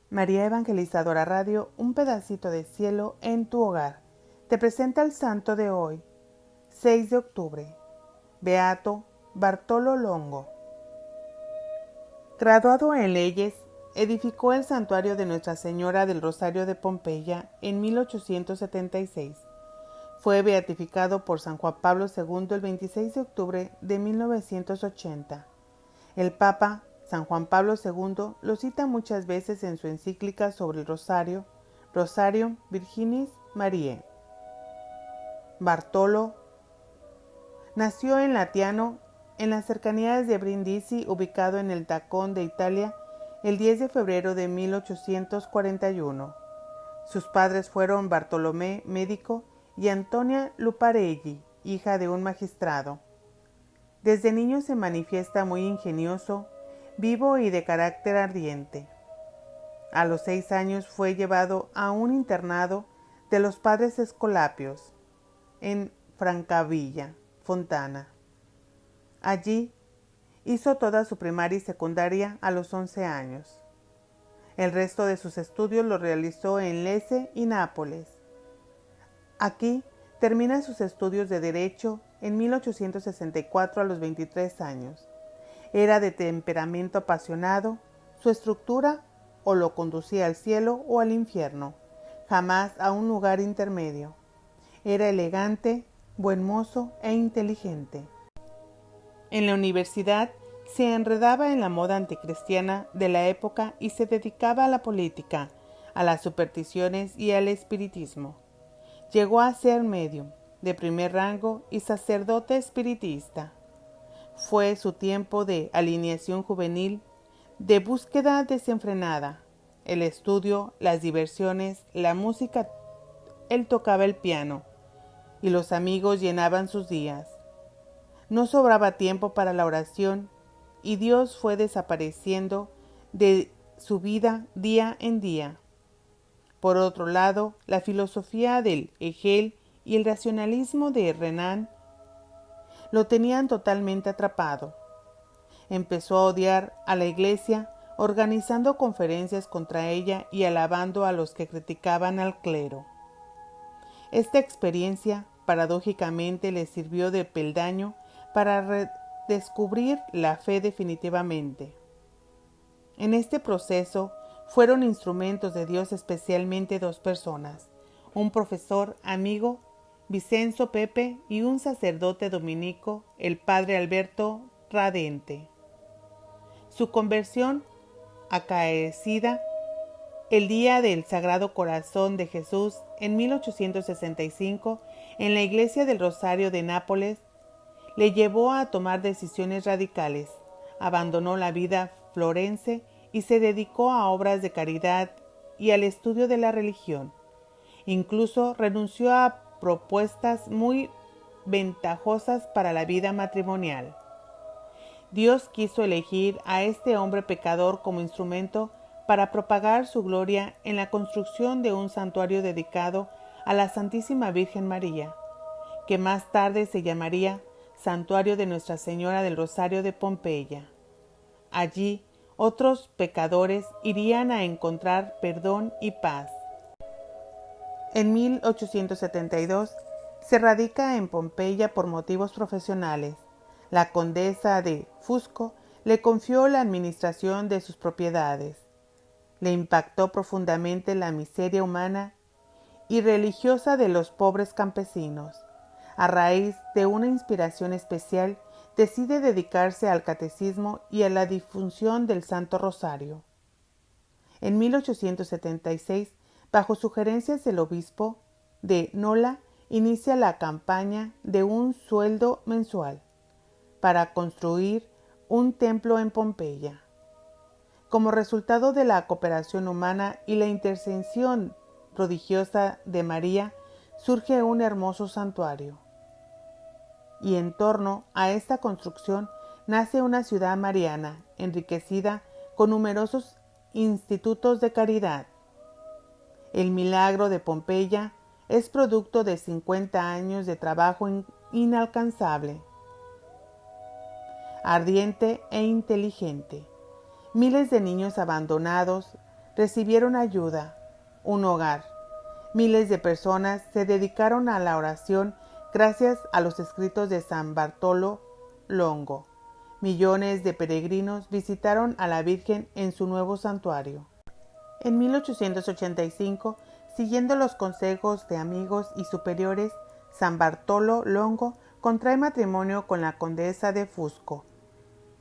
María Evangelizadora Radio, un pedacito de cielo en tu hogar. Te presenta el santo de hoy, 6 de octubre, Beato Bartolo Longo. Graduado en leyes, edificó el santuario de Nuestra Señora del Rosario de Pompeya en 1876. Fue beatificado por San Juan Pablo II el 26 de octubre de 1980. El Papa San Juan Pablo II lo cita muchas veces en su encíclica sobre el Rosario, Rosarium Virginis Mariae. Bartolo nació en Latiano, en las cercanías de Brindisi, ubicado en el Tacón de Italia, el 10 de febrero de 1841. Sus padres fueron Bartolomé, médico, y Antonia Luparelli, hija de un magistrado. Desde niño se manifiesta muy ingenioso, vivo y de carácter ardiente. A los 6 años fue llevado a un internado de los padres Escolapios, en Francavilla, Fontana. Allí hizo toda su primaria y secundaria a los 11 años. El resto de sus estudios los realizó en Lecce y Nápoles. Aquí termina sus estudios de Derecho en 1864 a los 23 años. Era de temperamento apasionado, su estructura o lo conducía al cielo o al infierno, jamás a un lugar intermedio. Era elegante, buen mozo e inteligente. En la universidad se enredaba en la moda anticristiana de la época y se dedicaba a la política, a las supersticiones y al espiritismo. Llegó a ser médium de primer rango y sacerdote espiritista. Fue su tiempo de alineación juvenil, de búsqueda desenfrenada, el estudio, las diversiones, la música. Él tocaba el piano y los amigos llenaban sus días. No sobraba tiempo para la oración y Dios fue desapareciendo de su vida día en día. Por otro lado, la filosofía del Hegel y el racionalismo de Renan lo tenían totalmente atrapado. Empezó a odiar a la Iglesia, organizando conferencias contra ella y alabando a los que criticaban al clero. Esta experiencia, paradójicamente, le sirvió de peldaño para redescubrir la fe definitivamente. En este proceso fueron instrumentos de Dios especialmente 2 personas, un profesor amigo, Vicenzo Pepe, y un sacerdote dominico, el padre Alberto Radente. Su conversión, acaecida el día del Sagrado Corazón de Jesús en 1865 en la iglesia del Rosario de Nápoles, le llevó a tomar decisiones radicales. Abandonó la vida florense y se dedicó a obras de caridad y al estudio de la religión. Incluso renunció a propuestas muy ventajosas para la vida matrimonial. Dios quiso elegir a este hombre pecador como instrumento para propagar su gloria en la construcción de un santuario dedicado a la Santísima Virgen María, que más tarde se llamaría Santuario de Nuestra Señora del Rosario de Pompeya. Allí, otros pecadores irían a encontrar perdón y paz. En 1872 se radica en Pompeya por motivos profesionales. La condesa de Fusco le confió la administración de sus propiedades. Le impactó profundamente la miseria humana y religiosa de los pobres campesinos. A raíz de una inspiración especial, decide dedicarse al catecismo y a la difusión del Santo Rosario. En 1876, bajo sugerencias del obispo de Nola, inicia la campaña de un sueldo mensual para construir un templo en Pompeya. Como resultado de la cooperación humana y la intercesión prodigiosa de María, surge un hermoso santuario. Y en torno a esta construcción nace una ciudad mariana, enriquecida con numerosos institutos de caridad. El milagro de Pompeya es producto de 50 años de trabajo inalcanzable, ardiente e inteligente. Miles de niños abandonados recibieron ayuda, un hogar. Miles de personas se dedicaron a la oración gracias a los escritos de San Bartolo Longo. Millones de peregrinos visitaron a la Virgen en su nuevo santuario. En 1885, siguiendo los consejos de amigos y superiores, San Bartolo Longo contrae matrimonio con la condesa de Fusco,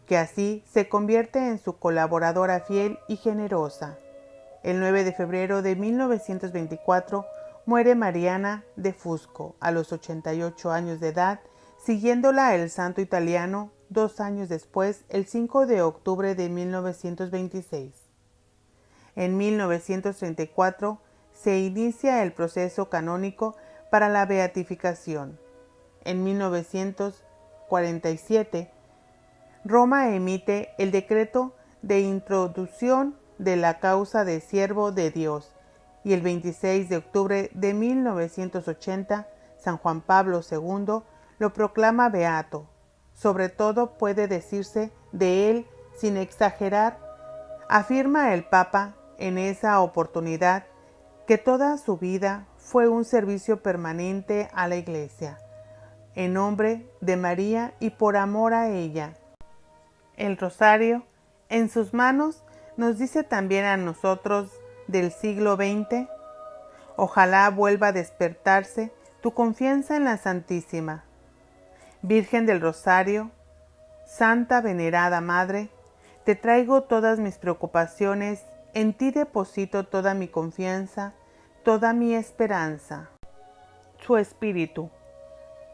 que así se convierte en su colaboradora fiel y generosa. El 9 de febrero de 1924 muere Mariana de Fusco a los 88 años de edad, siguiéndola el santo italiano 2 años después, el 5 de octubre de 1926. En 1934 se inicia el proceso canónico para la beatificación. En 1947, Roma emite el decreto de introducción de la causa de siervo de Dios y el 26 de octubre de 1980, San Juan Pablo II lo proclama beato. Sobre todo puede decirse de él sin exagerar, afirma el Papa en esa oportunidad, que toda su vida fue un servicio permanente a la Iglesia, en nombre de María y por amor a ella. El rosario en sus manos nos dice también a nosotros del siglo XX: ojalá vuelva a despertarse tu confianza en la Santísima Virgen del Rosario. Santa venerada Madre, te traigo todas mis preocupaciones, en ti deposito toda mi confianza, toda mi esperanza. Su espíritu.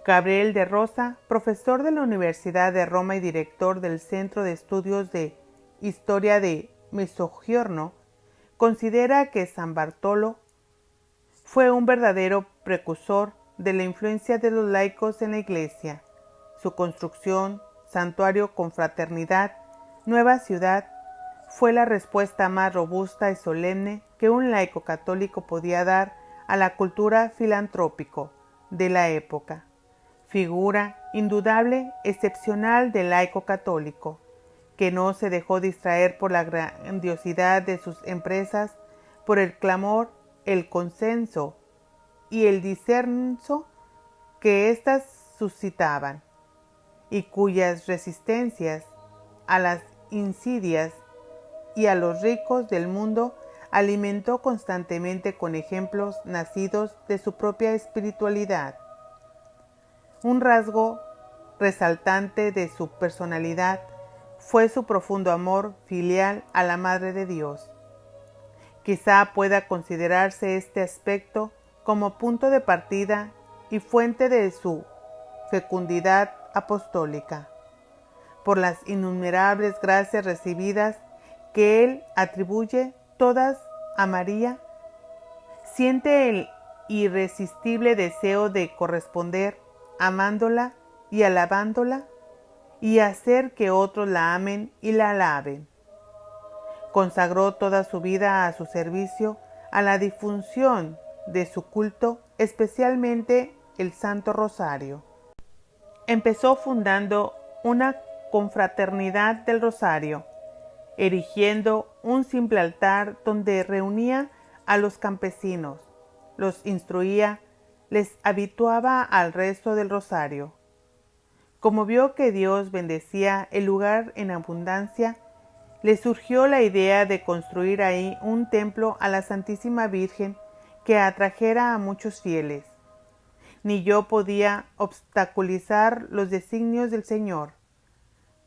Gabriel de Rosa, profesor de la Universidad de Roma y director del Centro de Estudios de Historia de Mezzogiorno, considera que San Bartolo fue un verdadero precursor de la influencia de los laicos en la Iglesia. Su construcción, santuario con fraternidad, nueva ciudad, fue la respuesta más robusta y solemne que un laico católico podía dar a la cultura filantrópico de la época. Figura indudable, excepcional del laico católico, que no se dejó distraer por la grandiosidad de sus empresas, por el clamor, el consenso y el disenso que éstas suscitaban, y cuyas resistencias a las insidias y a los ricos del mundo alimentó constantemente con ejemplos nacidos de su propia espiritualidad. Un rasgo resaltante de su personalidad fue su profundo amor filial a la Madre de Dios. Quizá pueda considerarse este aspecto como punto de partida y fuente de su fecundidad apostólica, por las innumerables gracias recibidas que él atribuye todas a María. Siente el irresistible deseo de corresponder amándola y alabándola y hacer que otros la amen y la alaben. Consagró toda su vida a su servicio, a la difusión de su culto, especialmente el Santo Rosario. Empezó fundando una confraternidad del Rosario, erigiendo un simple altar donde reunía a los campesinos, los instruía, les habituaba al rezo del Rosario. Como vio que Dios bendecía el lugar en abundancia, le surgió la idea de construir ahí un templo a la Santísima Virgen que atrajera a muchos fieles. Ni yo podía obstaculizar los designios del Señor.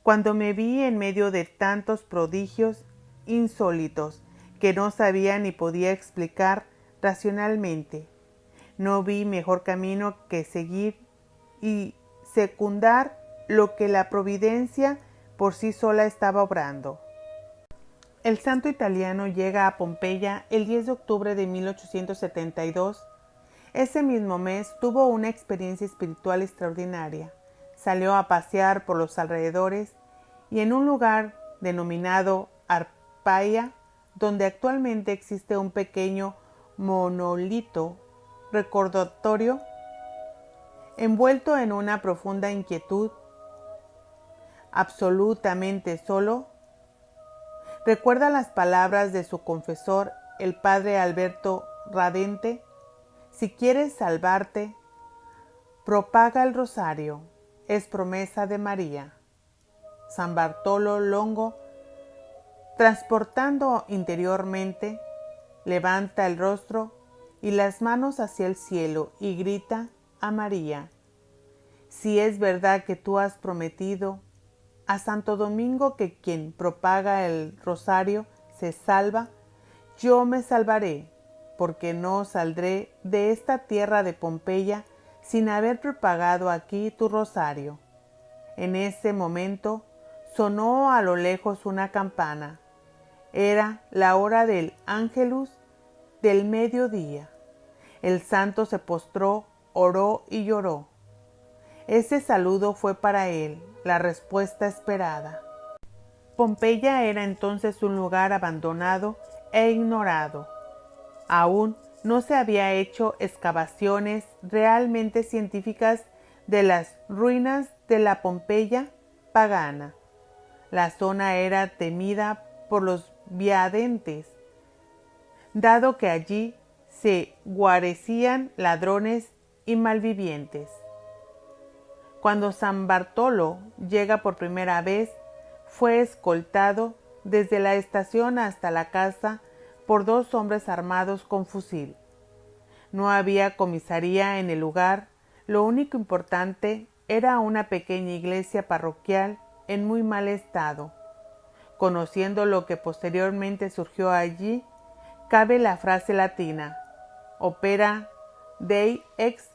Cuando me vi en medio de tantos prodigios insólitos que no sabía ni podía explicar racionalmente, no vi mejor camino que seguir y secundar lo que la providencia por sí sola estaba obrando. El santo italiano llega a Pompeya el 10 de octubre de 1872. Ese mismo mes tuvo una experiencia espiritual extraordinaria. Salió a pasear por los alrededores y en un lugar denominado Arpaia, donde actualmente existe un pequeño monolito recordatorio, envuelto en una profunda inquietud, absolutamente solo, recuerda las palabras de su confesor, el padre Alberto Radente: si quieres salvarte, propaga el rosario, es promesa de María. San Bartolo Longo, transportando interiormente, levanta el rostro y las manos hacia el cielo y grita a María: si es verdad que tú has prometido a Santo Domingo que quien propaga el rosario se salva, yo me salvaré, porque no saldré de esta tierra de Pompeya sin haber propagado aquí tu rosario. En ese momento sonó a lo lejos una campana. Era la hora del Ángelus del mediodía. El santo se postró, oró y lloró. Ese saludo fue para él la respuesta esperada. Pompeya era entonces un lugar abandonado e ignorado. Aún no se había hecho excavaciones realmente científicas de las ruinas de la Pompeya pagana. La zona era temida por los viandentes, dado que allí se guarecían ladrones y malvivientes. Cuando San Bartolo llega por primera vez, fue escoltado desde la estación hasta la casa por 2 hombres armados con fusil. No había comisaría en el lugar, lo único importante era una pequeña iglesia parroquial en muy mal estado. Conociendo lo que posteriormente surgió allí, cabe la frase latina: opera Dei ex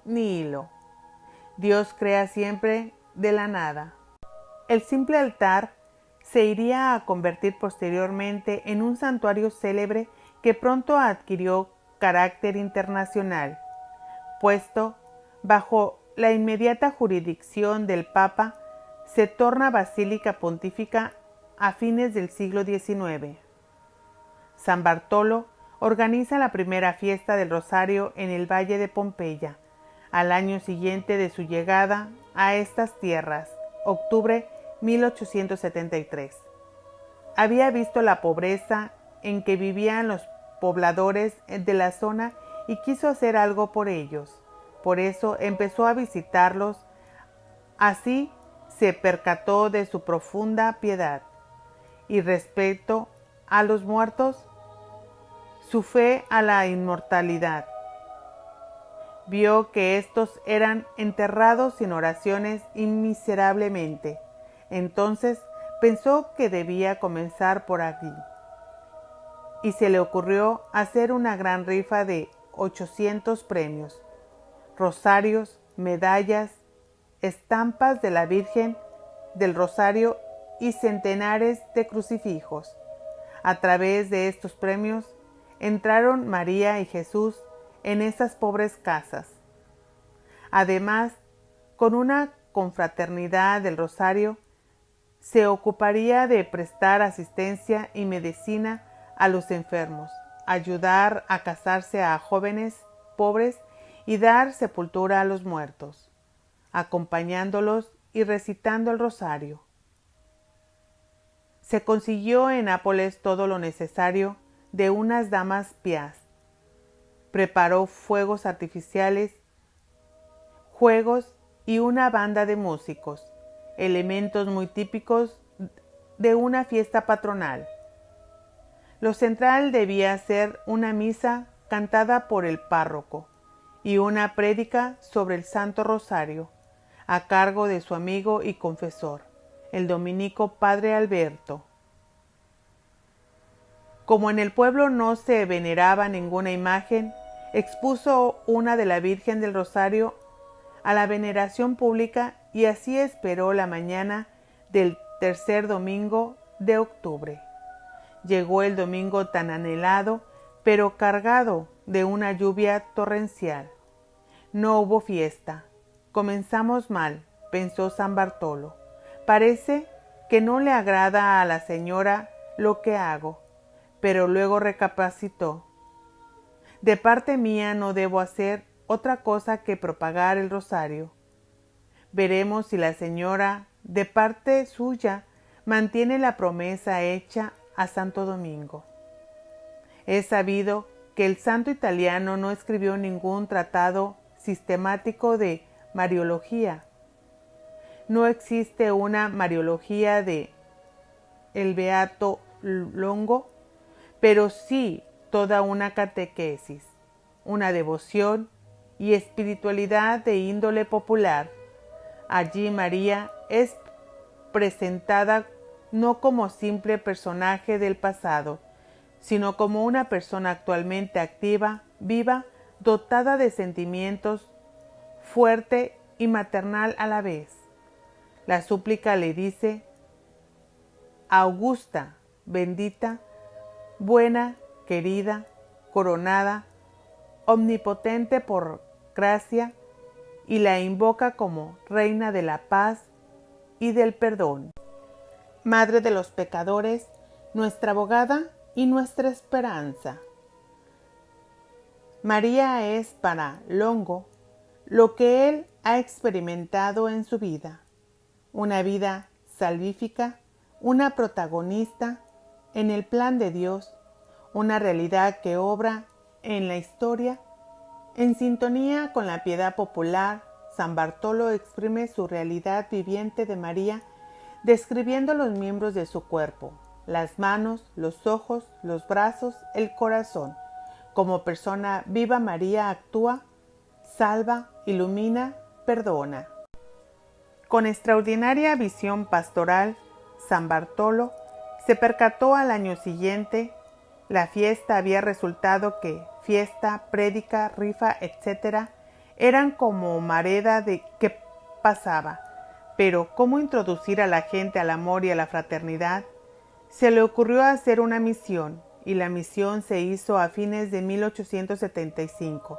nihilo. Dios crea siempre de la nada. El simple altar se iría a convertir posteriormente en un santuario célebre que pronto adquirió carácter internacional, puesto bajo la inmediata jurisdicción del Papa, se torna basílica pontífica a fines del siglo XIX. San Bartolo organiza la primera fiesta del Rosario en el Valle de Pompeya, al año siguiente de su llegada a estas tierras, octubre 1873. Había visto la pobreza en que vivían los pobladores de la zona y quiso hacer algo por ellos. Por eso empezó a visitarlos. Así se percató de su profunda piedad y respeto a los muertos, su fe a la inmortalidad. Vio que éstos eran enterrados sin oraciones y miserablemente. Entonces pensó que debía comenzar por aquí. Y se le ocurrió hacer una gran rifa de 800 premios, rosarios, medallas, estampas de la Virgen del Rosario y centenares de crucifijos. A través de estos premios entraron María y Jesús en esas pobres casas. Además, con una confraternidad del Rosario, se ocuparía de prestar asistencia y medicina a los enfermos, ayudar a casarse a jóvenes pobres y dar sepultura a los muertos, acompañándolos y recitando el rosario. Se consiguió en Nápoles todo lo necesario de unas damas pías. Preparó fuegos artificiales, juegos y una banda de músicos, elementos muy típicos de una fiesta patronal. Lo central debía ser una misa cantada por el párroco y una prédica sobre el Santo Rosario, a cargo de su amigo y confesor, el dominico padre Alberto. Como en el pueblo no se veneraba ninguna imagen, expuso una de la Virgen del Rosario a la veneración pública y así esperó la mañana del tercer domingo de octubre. Llegó el domingo tan anhelado, pero cargado de una lluvia torrencial. No hubo fiesta. Comenzamos mal, pensó San Bartolo. Parece que no le agrada a la señora lo que hago, pero luego recapacitó. De parte mía no debo hacer otra cosa que propagar el rosario. Veremos si la señora, de parte suya, mantiene la promesa hecha a Santo Domingo. Es sabido que el santo italiano no escribió ningún tratado sistemático de Mariología. No existe una Mariología de el Beato Longo, pero sí toda una catequesis, una devoción y espiritualidad de índole popular. Allí María es presentada no como simple personaje del pasado, sino como una persona actualmente activa, viva, dotada de sentimientos, fuerte y maternal a la vez. La súplica le dice: augusta, bendita, buena, querida, coronada, omnipotente por gracia, y la invoca como reina de la paz y del perdón. Madre de los pecadores, nuestra abogada y nuestra esperanza. María es para Longo lo que él ha experimentado en su vida, una vida salvífica, una protagonista en el plan de Dios, una realidad que obra en la historia. En sintonía con la piedad popular, San Bartolo exprime su realidad viviente de María, describiendo los miembros de su cuerpo, las manos, los ojos, los brazos, el corazón. Como persona viva, María actúa, salva, ilumina, perdona. Con extraordinaria visión pastoral, San Bartolo se percató al año siguiente. La fiesta había resultado que fiesta, prédica, rifa, etc. eran como mareda de que pasaba. Pero ¿cómo introducir a la gente al amor y a la fraternidad? Se le ocurrió hacer una misión, y la misión se hizo a fines de 1875.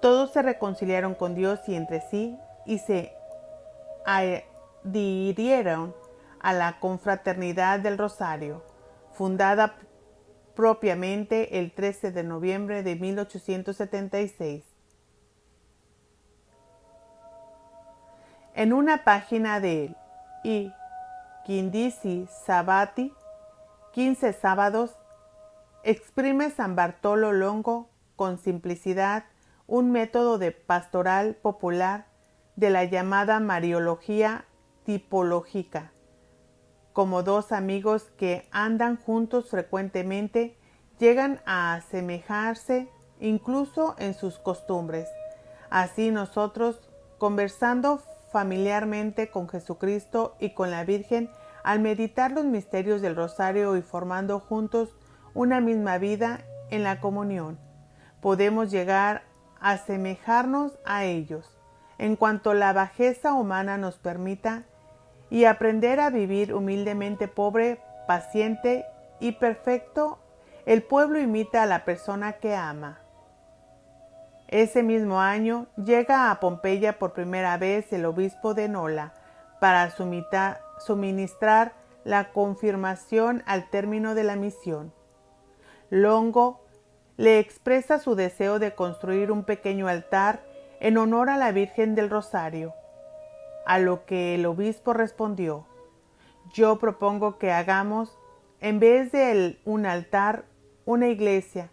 Todos se reconciliaron con Dios y entre sí, y se adhirieron a la Confraternidad del Rosario, fundada propiamente el 13 de noviembre de 1876. En una página de I 15 Sabbati, 15 sábados, exprime San Bartolo Longo con simplicidad un método de pastoral popular de la llamada Mariología tipológica. Como dos amigos que andan juntos frecuentemente, llegan a asemejarse incluso en sus costumbres. Así nosotros, conversando familiarmente con Jesucristo y con la Virgen, al meditar los misterios del Rosario y formando juntos una misma vida en la comunión, podemos llegar a asemejarnos a ellos, en cuanto la bajeza humana nos permita, y aprender a vivir humildemente pobre, paciente y perfecto. El pueblo imita a la persona que ama. Ese mismo año llega a Pompeya por primera vez el obispo de Nola para suministrar la confirmación al término de la misión. Longo le expresa su deseo de construir un pequeño altar en honor a la Virgen del Rosario, a lo que el obispo respondió: yo propongo que hagamos, en vez de un altar, una iglesia,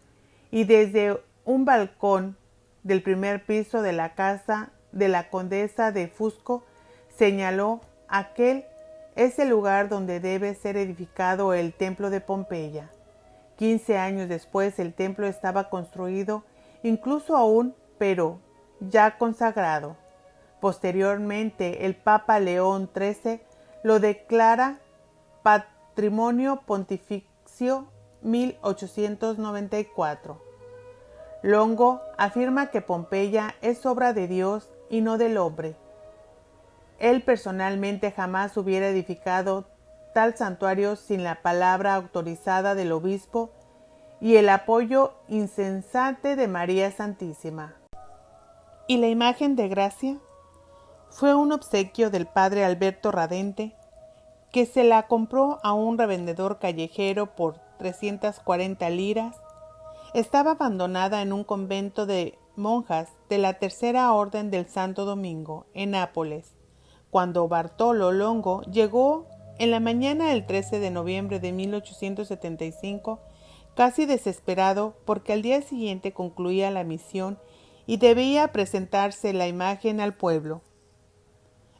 y desde un balcón del primer piso de la casa de la condesa de Fusco señaló: aquel es el lugar donde debe ser edificado el templo de Pompeya. 15 años después el templo estaba construido, incluso aún, pero ya consagrado. Posteriormente el Papa León XIII lo declara Patrimonio Pontificio 1894. Longo afirma que Pompeya es obra de Dios y no del hombre. Él personalmente jamás hubiera edificado tal santuario sin la palabra autorizada del obispo y el apoyo incesante de María Santísima. ¿Y la imagen de gracia? Fue un obsequio del padre Alberto Radente, que se la compró a un revendedor callejero por 340 liras. Estaba abandonada en un convento de monjas de la Tercera Orden del Santo Domingo, en Nápoles. Cuando Bartolo Longo llegó En la mañana del 13 de noviembre de 1875, casi desesperado porque al día siguiente concluía la misión y debía presentarse la imagen al pueblo,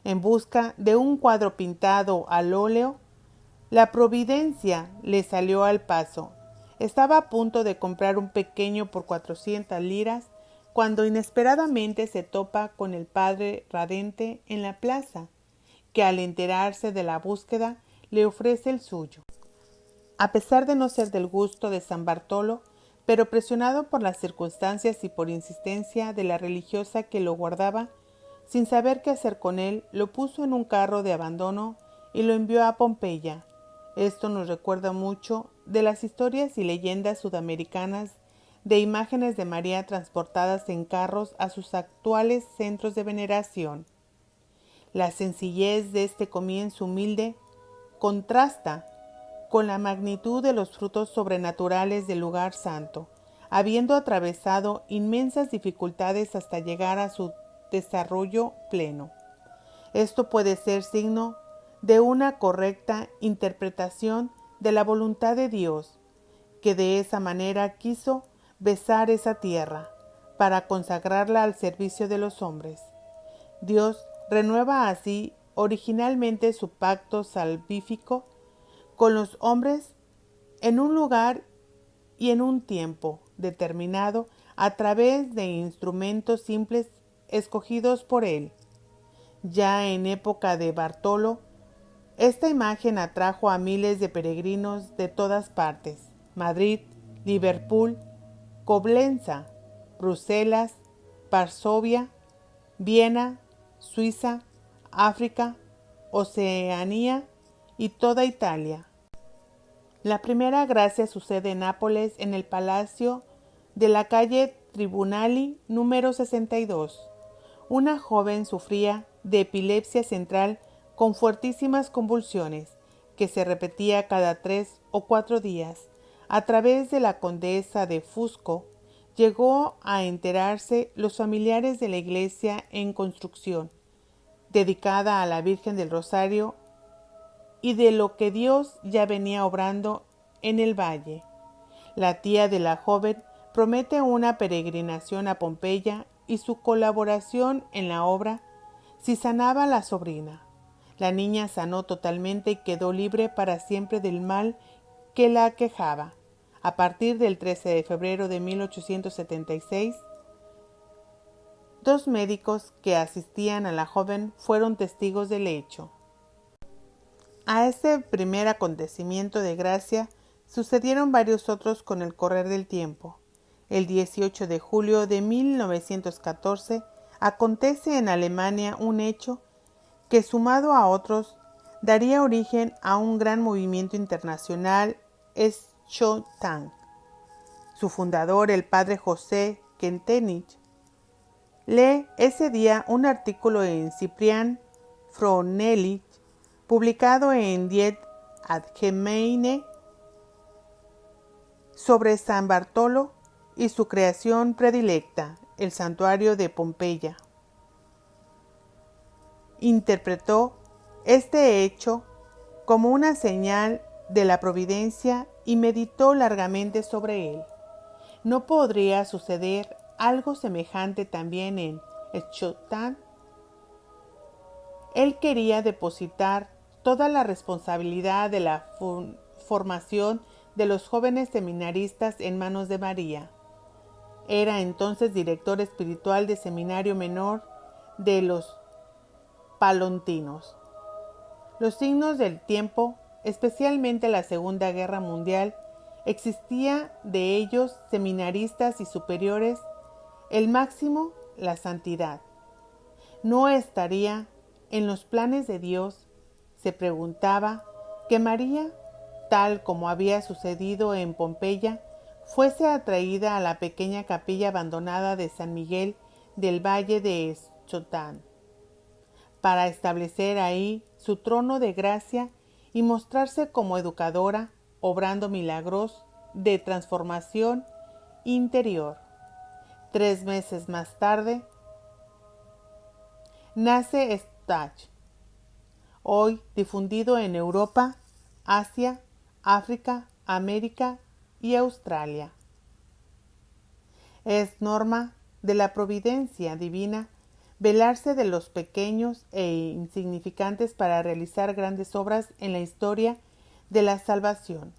en busca de un cuadro pintado al óleo, la providencia le salió al paso. Estaba a punto de comprar un pequeño por 400 liras cuando inesperadamente se topa con el padre Radente en la plaza, que al enterarse de la búsqueda le ofrece el suyo. A pesar de no ser del gusto de San Bartolo, pero presionado por las circunstancias y por insistencia de la religiosa que lo guardaba, sin saber qué hacer con él, lo puso en un carro de abandono y lo envió a Pompeya. Esto nos recuerda mucho de las historias y leyendas sudamericanas de imágenes de María transportadas en carros a sus actuales centros de veneración. La sencillez de este comienzo humilde contrasta con la magnitud de los frutos sobrenaturales del lugar santo, habiendo atravesado inmensas dificultades hasta llegar a su desarrollo pleno. Esto puede ser signo de una correcta interpretación de la voluntad de Dios, que de esa manera quiso besar esa tierra para consagrarla al servicio de los hombres. Dios renueva así originalmente su pacto salvífico con los hombres en un lugar y en un tiempo determinado a través de instrumentos simples escogidos por él. Ya en época de Bartolo, esta imagen atrajo a miles de peregrinos de todas partes: Madrid, Liverpool, Coblenza, Bruselas, Varsovia, Viena, Suiza, África, Oceanía y toda Italia. La primera gracia sucede en Nápoles, en el palacio de la calle Tribunali número 62. Una joven sufría de epilepsia central con fuertísimas convulsiones, que se repetía cada 3 o 4 días. A través de la condesa de Fusco, llegó a enterarse los familiares de la iglesia en construcción, dedicada a la Virgen del Rosario, y de lo que Dios ya venía obrando en el valle. La tía de la joven promete una peregrinación a Pompeya y su colaboración en la obra si sanaba a la sobrina. La niña sanó totalmente y quedó libre para siempre del mal que la aquejaba. A partir del 13 de febrero de 1876, 2 médicos que asistían a la joven fueron testigos del hecho. A este primer acontecimiento de gracia sucedieron varios otros con el correr del tiempo. El 18 de julio de 1914 acontece en Alemania un hecho que, sumado a otros, daría origen a un gran movimiento internacional Schoenstatt. Su fundador, el padre José Kentenich, lee ese día un artículo en Cyprian Frohnlich, publicado en Die Allgemeine, sobre San Bartolo y su creación predilecta, el santuario de Pompeya. Interpretó este hecho como una señal de la providencia y meditó largamente sobre él. ¿No podría suceder algo semejante también en Schoenstatt? Él quería depositar toda la responsabilidad de la formación de los jóvenes seminaristas en manos de María. Era entonces director espiritual del seminario menor de los Palontinos. Los signos del tiempo, especialmente la Segunda Guerra Mundial, existía de ellos seminaristas y superiores, el máximo, la santidad. ¿No estaría en los planes de Dios, se preguntaba, que María, tal como había sucedido en Pompeya, fuese atraída a la pequeña capilla abandonada de San Miguel del Valle de Schoenstatt, para establecer ahí su trono de gracia y mostrarse como educadora, obrando milagros de transformación interior? 3 meses más tarde, nace Stach, hoy difundido en Europa, Asia, África, América y Australia. Es norma de la providencia divina velarse de los pequeños e insignificantes para realizar grandes obras en la historia de la salvación.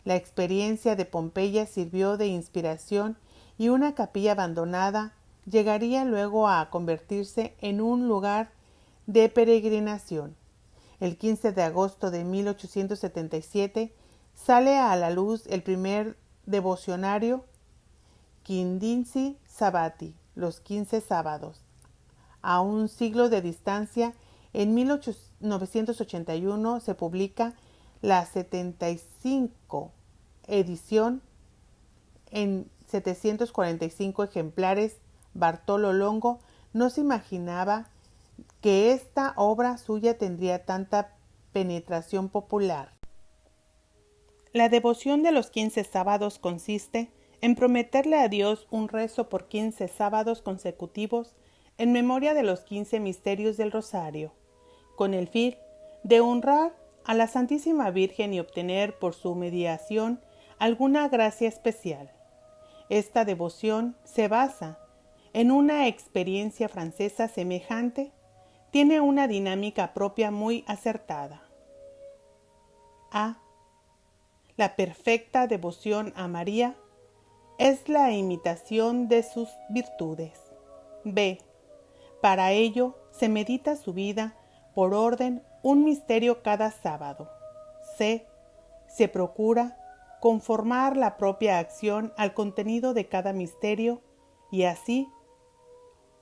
La experiencia de Pompeya sirvió de inspiración y una capilla abandonada llegaría luego a convertirse en un lugar de peregrinación. El 15 de agosto de 1877 sale a la luz el primer devocionario Quindici Sabbati, los 15 sábados. A un siglo de distancia, en 1981 se publica la 75 edición en 745 ejemplares. Bartolo Longo no se imaginaba que esta obra suya tendría tanta penetración popular. La devoción de los 15 sábados consiste en prometerle a Dios un rezo por 15 sábados consecutivos en memoria de los 15 misterios del Rosario, con el fin de honrar a la Santísima Virgen y obtener por su mediación alguna gracia especial. Esta devoción se basa en una experiencia francesa semejante, tiene una dinámica propia muy acertada. A. La perfecta devoción a María es la imitación de sus virtudes. B. Para ello se medita su vida por orden un misterio cada sábado. C. Se procura conformar la propia acción al contenido de cada misterio y así.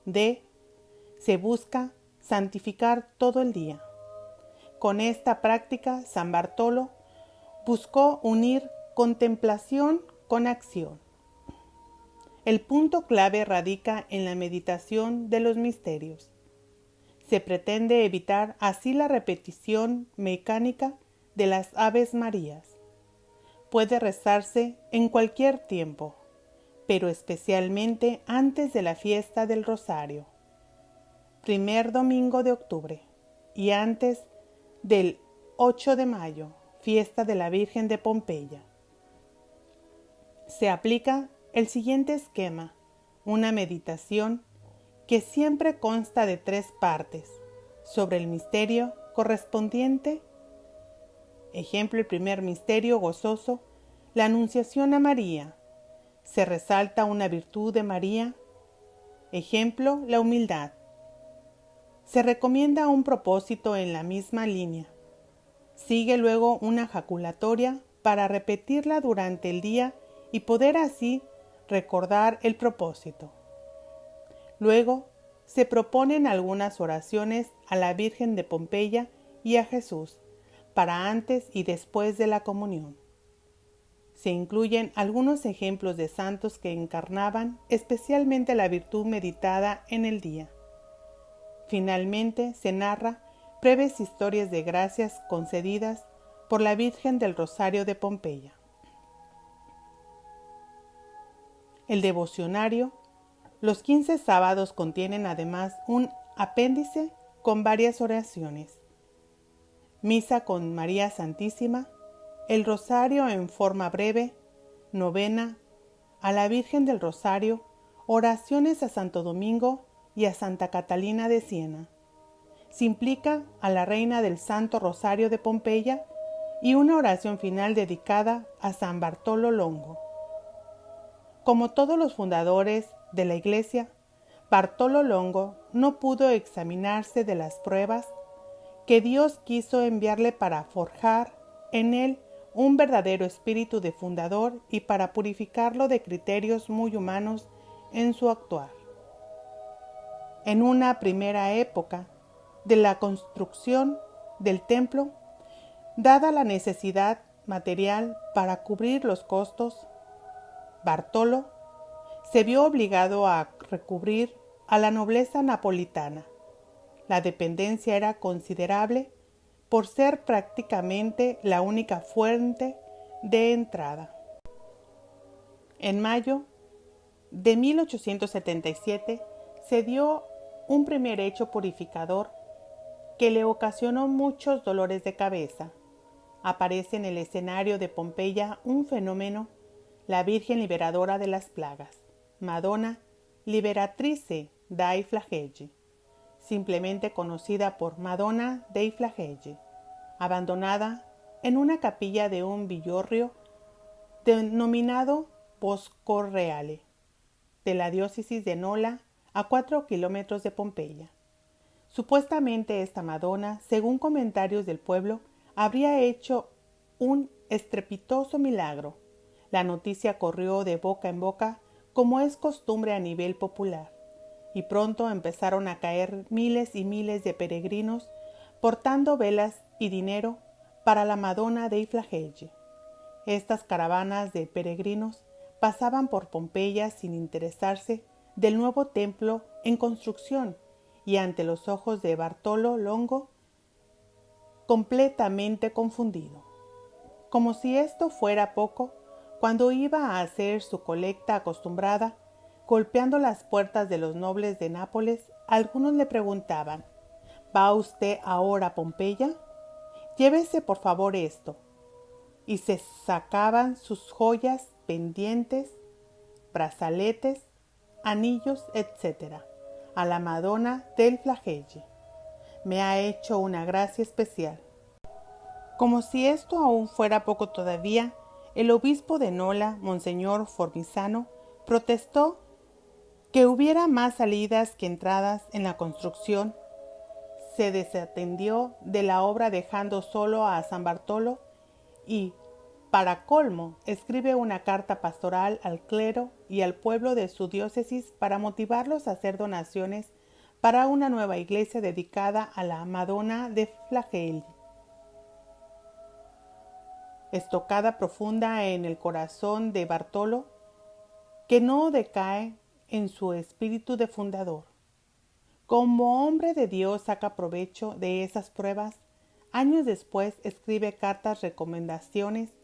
D. Se busca santificar todo el día. Con esta práctica, San Bartolo buscó unir contemplación con acción. El punto clave radica en la meditación de los misterios. Se pretende evitar así la repetición mecánica de las Aves Marías. Puede rezarse en cualquier tiempo, pero especialmente antes de la fiesta del Rosario, primer domingo de octubre, y antes del 8 de mayo, fiesta de la Virgen de Pompeya. Se aplica el siguiente esquema: una meditación que siempre consta de 3 partes, sobre el misterio correspondiente. Ejemplo, el primer misterio gozoso, la Anunciación a María. Se resalta una virtud de María. Ejemplo, la humildad. Se recomienda un propósito en la misma línea. Sigue luego una jaculatoria para repetirla durante el día y poder así recordar el propósito. Luego se proponen algunas oraciones a la Virgen de Pompeya y a Jesús para antes y después de la comunión. Se incluyen algunos ejemplos de santos que encarnaban especialmente la virtud meditada en el día. Finalmente se narra breves historias de gracias concedidas por la Virgen del Rosario de Pompeya. El devocionario, los 15 sábados, contienen además un apéndice con varias oraciones: misa con María Santísima, el Rosario en forma breve, novena a la Virgen del Rosario, oraciones a Santo Domingo y a Santa Catalina de Siena. Se implica a la Reina del Santo Rosario de Pompeya y una oración final dedicada a San Bartolo Longo. Como todos los fundadores de la Iglesia, Bartolo Longo no pudo examinarse de las pruebas que Dios quiso enviarle para forjar en él un verdadero espíritu de fundador y para purificarlo de criterios muy humanos en su actuar. En una primera época de la construcción del templo, dada la necesidad material para cubrir los costos, Bartolo se vio obligado a recurrir a la nobleza napolitana. La dependencia era considerable por ser prácticamente la única fuente de entrada. En mayo de 1877 se dio un primer hecho purificador que le ocasionó muchos dolores de cabeza. Aparece en el escenario de Pompeya un fenómeno, la Virgen liberadora de las plagas, Madonna Liberatrice dai Flagelli, simplemente conocida por Madonna dei Flagelli, abandonada en una capilla de un villorrio denominado Bosco Reale, de la diócesis de Nola, a 4 kilómetros de Pompeya. Supuestamente esta Madonna, según comentarios del pueblo, habría hecho un estrepitoso milagro. La noticia corrió de boca en boca, como es costumbre a nivel popular, y pronto empezaron a caer miles y miles de peregrinos portando velas y dinero para la Madonna dei Flagelli. Estas caravanas de peregrinos pasaban por Pompeya sin interesarse del nuevo templo en construcción y ante los ojos de Bartolo Longo, completamente confundido. Como si esto fuera poco, cuando iba a hacer su colecta acostumbrada, golpeando las puertas de los nobles de Nápoles, algunos le preguntaban: ¿Va usted ahora a Pompeya? Llévese por favor esto. Y se sacaban sus joyas, pendientes, brazaletes, anillos, etc. a la Madonna del Flagelli. Me ha hecho una gracia especial. Como si esto aún fuera poco todavía, el obispo de Nola, Monseñor Formisano, protestó que hubiera más salidas que entradas en la construcción. Se desatendió de la obra dejando solo a San Bartolo y, para colmo, escribe una carta pastoral al clero y al pueblo de su diócesis para motivarlos a hacer donaciones para una nueva iglesia dedicada a la Madonna de Flagelli. Estocada profunda en el corazón de Bartolo, que no decae en su espíritu de fundador. Como hombre de Dios saca provecho de esas pruebas, años después escribe cartas recomendaciones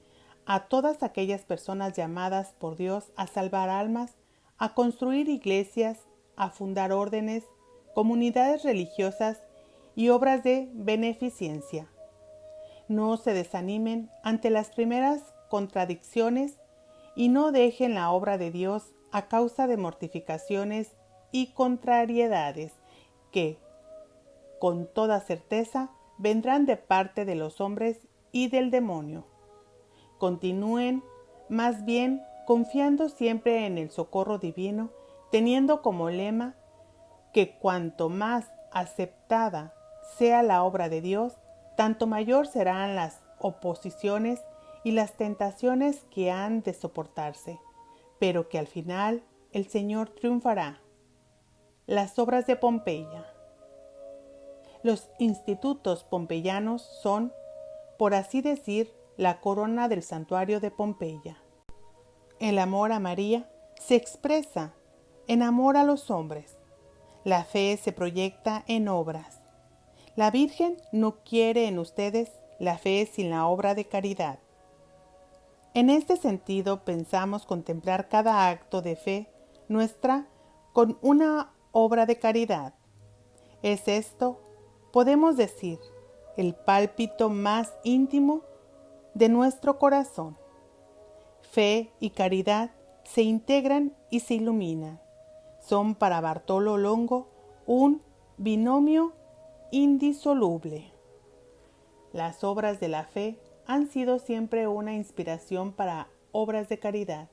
a todas aquellas personas llamadas por Dios a salvar almas, a construir iglesias, a fundar órdenes, comunidades religiosas y obras de beneficencia. No se desanimen ante las primeras contradicciones y no dejen la obra de Dios a causa de mortificaciones y contrariedades que, con toda certeza, vendrán de parte de los hombres y del demonio. Continúen, más bien, confiando siempre en el socorro divino, teniendo como lema que cuanto más aceptada sea la obra de Dios, tanto mayor serán las oposiciones y las tentaciones que han de soportarse, pero que al final el Señor triunfará. Las obras de Pompeya. Los institutos pompeyanos son, por así decir, la corona del santuario de Pompeya. El amor a María se expresa en amor a los hombres. La fe se proyecta en obras. La Virgen no quiere en ustedes la fe sin la obra de caridad. En este sentido, pensamos contemplar cada acto de fe nuestra con una obra de caridad. Es esto, podemos decir, el pálpito más íntimo de nuestro corazón. Fe y caridad se integran y se iluminan. Son para Bartolo Longo un binomio indisoluble. Las obras de la fe han sido siempre una inspiración para obras de caridad,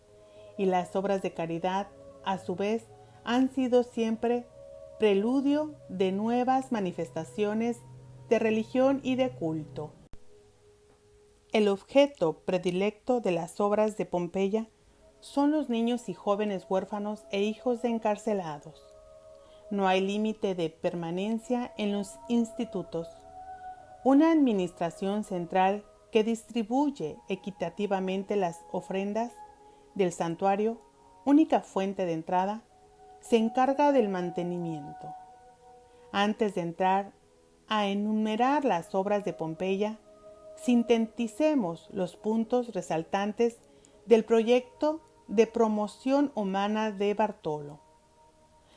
y las obras de caridad, a su vez, han sido siempre preludio de nuevas manifestaciones de religión y de culto. El objeto predilecto de las obras de Pompeya son los niños y jóvenes huérfanos e hijos de encarcelados. No hay límite de permanencia en los institutos. Una administración central que distribuye equitativamente las ofrendas del santuario, única fuente de entrada, se encarga del mantenimiento. Antes de entrar a enumerar las obras de Pompeya, sinteticemos los puntos resaltantes del proyecto de promoción humana de Bartolo.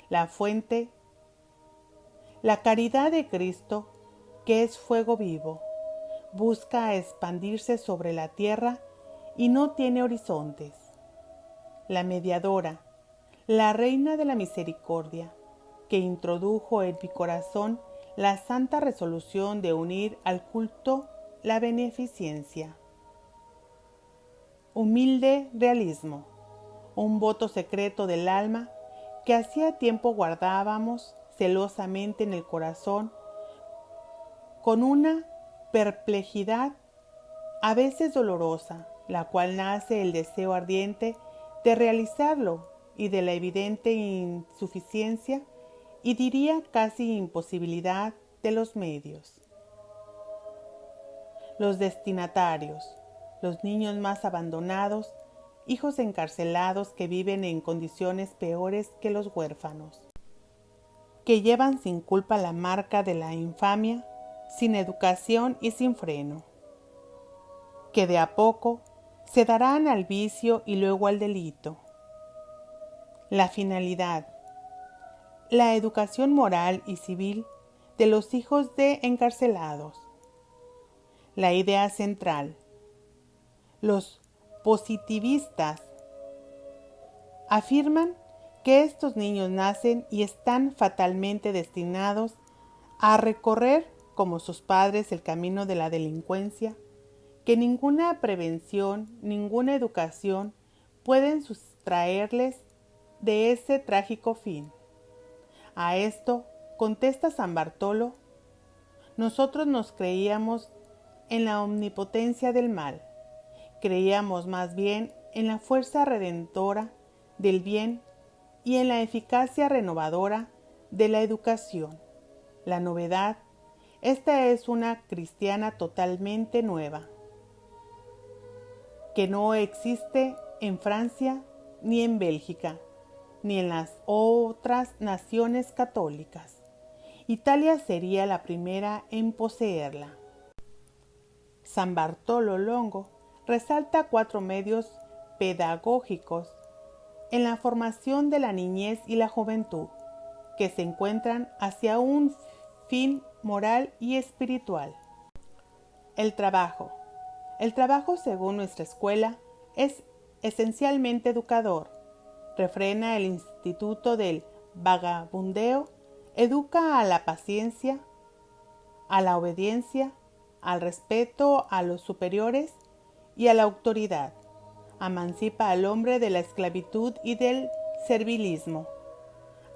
La fuente, la caridad de Cristo, que es fuego vivo, busca expandirse sobre la tierra y no tiene horizontes. La mediadora, la reina de la misericordia, que introdujo en mi corazón la santa resolución de unir al culto la beneficencia. Humilde realismo, un voto secreto del alma que hacía tiempo guardábamos celosamente en el corazón, con una perplejidad a veces dolorosa, la cual nace el deseo ardiente de realizarlo y de la evidente insuficiencia y diría casi imposibilidad de los medios. Los destinatarios, los niños más abandonados, hijos encarcelados que viven en condiciones peores que los huérfanos, que llevan sin culpa la marca de la infamia, sin educación y sin freno, que de a poco se darán al vicio y luego al delito. La finalidad, la educación moral y civil de los hijos de encarcelados. La idea central, los positivistas afirman que estos niños nacen y están fatalmente destinados a recorrer como sus padres el camino de la delincuencia, que ninguna prevención, ninguna educación pueden sustraerles de ese trágico fin. A esto contesta San Bartolo: nosotros nos creíamos en la omnipotencia del mal, creíamos más bien en la fuerza redentora del bien y en la eficacia renovadora de la educación. La novedad, esta es una cristiana totalmente nueva, que no existe en Francia, ni en Bélgica, ni en las otras naciones católicas. Italia sería la primera en poseerla. San Bartolo Longo resalta 4 medios pedagógicos en la formación de la niñez y la juventud, que se encuentran hacia un fin moral y espiritual. El trabajo. El trabajo, según nuestra escuela, es esencialmente educador. Refrena el instituto del vagabundeo, educa a la paciencia, a la obediencia, al respeto a los superiores y a la autoridad. Emancipa al hombre de la esclavitud y del servilismo.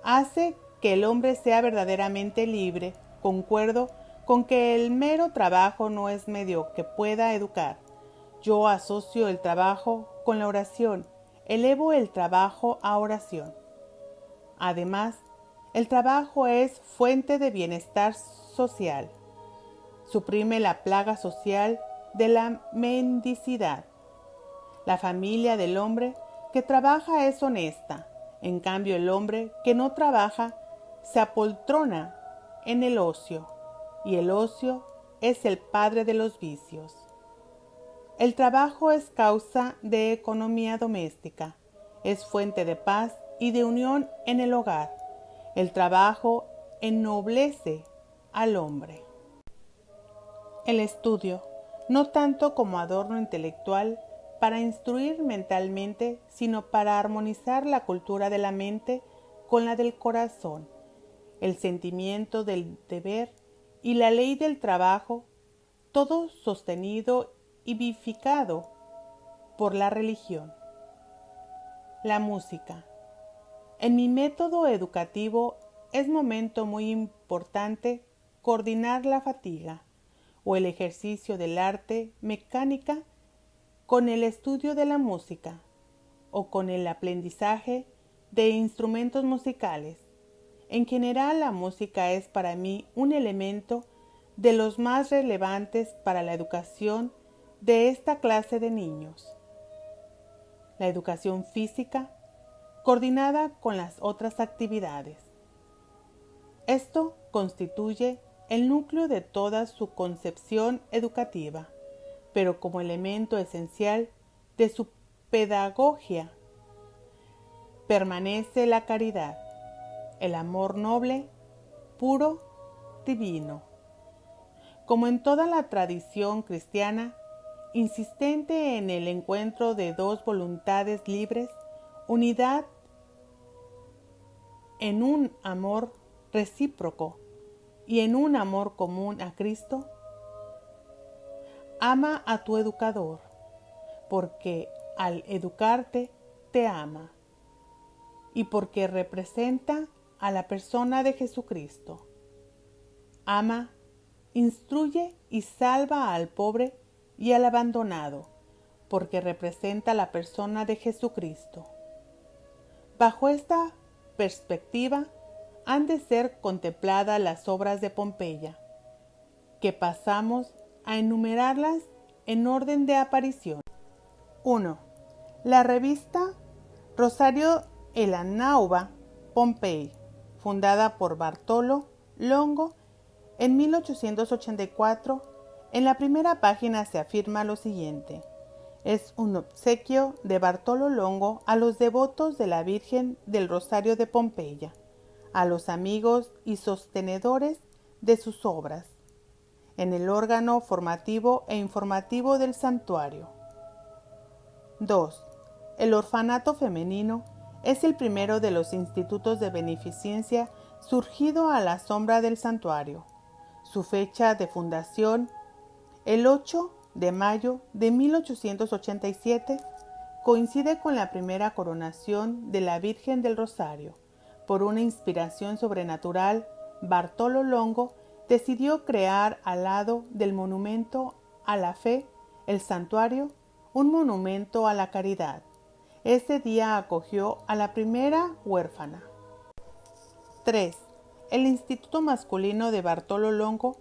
Hace que el hombre sea verdaderamente libre. Concuerdo con que el mero trabajo no es medio que pueda educar. Yo asocio el trabajo con la oración, elevo el trabajo a oración. Además, el trabajo es fuente de bienestar social. Suprime la plaga social de la mendicidad. La familia del hombre que trabaja es honesta. En cambio, el hombre que no trabaja se apoltrona en el ocio, y el ocio es el padre de los vicios. El trabajo es causa de economía doméstica, es fuente de paz y de unión en el hogar. El trabajo ennoblece al hombre. El estudio, no tanto como adorno intelectual para instruir mentalmente, sino para armonizar la cultura de la mente con la del corazón, el sentimiento del deber y la ley del trabajo, todo sostenido y vivificado por la religión. La música. En mi método educativo es momento muy importante coordinar la fatiga o el ejercicio del arte mecánica con el estudio de la música o con el aprendizaje de instrumentos musicales. En general, la música es para mí un elemento de los más relevantes para la educación de esta clase de niños. La educación física, coordinada con las otras actividades. Esto constituye el núcleo de toda su concepción educativa, pero como elemento esencial de su pedagogía permanece la caridad, el amor noble, puro, divino. Como en toda la tradición cristiana, insistente en el encuentro de dos voluntades libres, unidad en un amor recíproco y en un amor común a Cristo, ama a tu educador, porque al educarte te ama y porque representa a la persona de Jesucristo. Ama, instruye y salva al pobre y al abandonado, porque representa la persona de Jesucristo. Bajo esta perspectiva han de ser contempladas las obras de Pompeya, que pasamos a enumerarlas en orden de aparición. 1. La revista Rosario e la Nuova Pompei, fundada por Bartolo Longo en 1884. En la primera página se afirma lo siguiente: es un obsequio de Bartolo Longo a los devotos de la Virgen del Rosario de Pompeya, a los amigos y sostenedores de sus obras, en el órgano formativo e informativo del santuario. 2. El orfanato femenino es el primero de los institutos de beneficencia surgido a la sombra del santuario. Su fecha de fundación, el 8 de mayo de 1887, coincide con la primera coronación de la Virgen del Rosario. Por una inspiración sobrenatural, Bartolo Longo decidió crear al lado del monumento a la fe, el santuario, un monumento a la caridad. Ese día acogió a la primera huérfana. 3. El Instituto Masculino de Bartolo Longo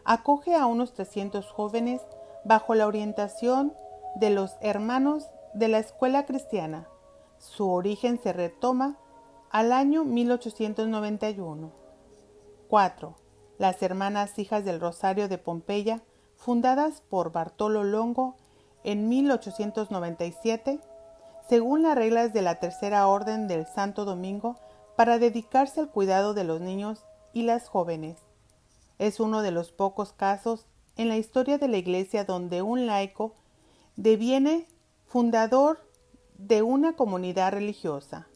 acoge a unos 300 jóvenes bajo la orientación de los hermanos de la escuela cristiana. Su origen se retoma al año 1891. 4. Las Hermanas Hijas del Rosario de Pompeya, fundadas por Bartolo Longo en 1897, según las reglas de la Tercera Orden del Santo Domingo, para dedicarse al cuidado de los niños y las jóvenes. Es uno de los pocos casos en la historia de la Iglesia donde un laico deviene fundador de una comunidad religiosa.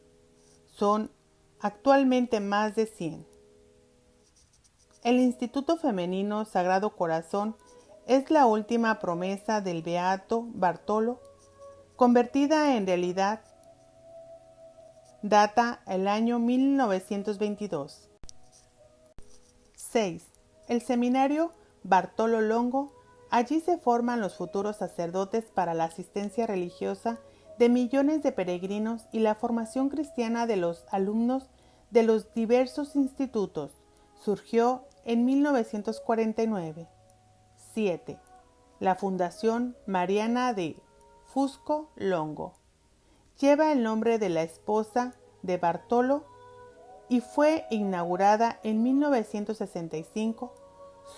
Son actualmente más de 100. El Instituto Femenino Sagrado Corazón es la última promesa del beato Bartolo, convertida en realidad. Data el año 1922. 6. El Seminario Bartolo Longo. Allí se forman los futuros sacerdotes para la asistencia religiosa de millones de peregrinos y la formación cristiana de los alumnos de los diversos institutos. Surgió en 1949. 7. La Fundación Mariana de Fusco Longo. Lleva el nombre de la esposa de Bartolo y fue inaugurada en 1965.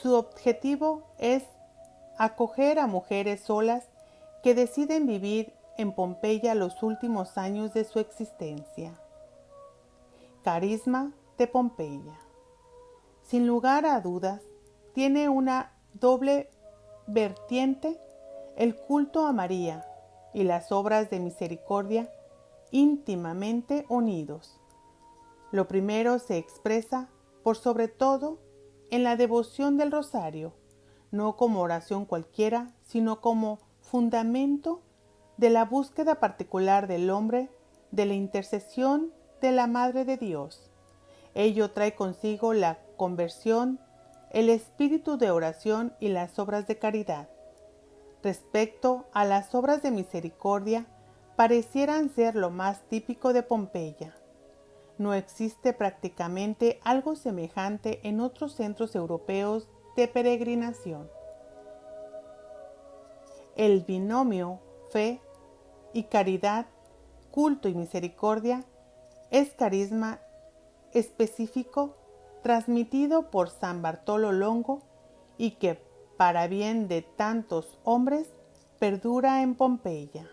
Su objetivo es acoger a mujeres solas que deciden vivir en Pompeya los últimos años de su existencia. Carisma de Pompeya. Sin lugar a dudas, tiene una doble vertiente: el culto a María y las obras de misericordia íntimamente unidos. Lo primero se expresa, por sobre todo, en la devoción del rosario, no como oración cualquiera, sino como fundamento de la búsqueda particular del hombre, de la intercesión de la Madre de Dios. Ello trae consigo la conversión, el espíritu de oración y las obras de caridad. Respecto a las obras de misericordia, parecieran ser lo más típico de Pompeya. No existe prácticamente algo semejante en otros centros europeos de peregrinación. El binomio fe y caridad, culto y misericordia, es carisma específico transmitido por San Bartolo Longo y que, para bien de tantos hombres, perdura en Pompeya.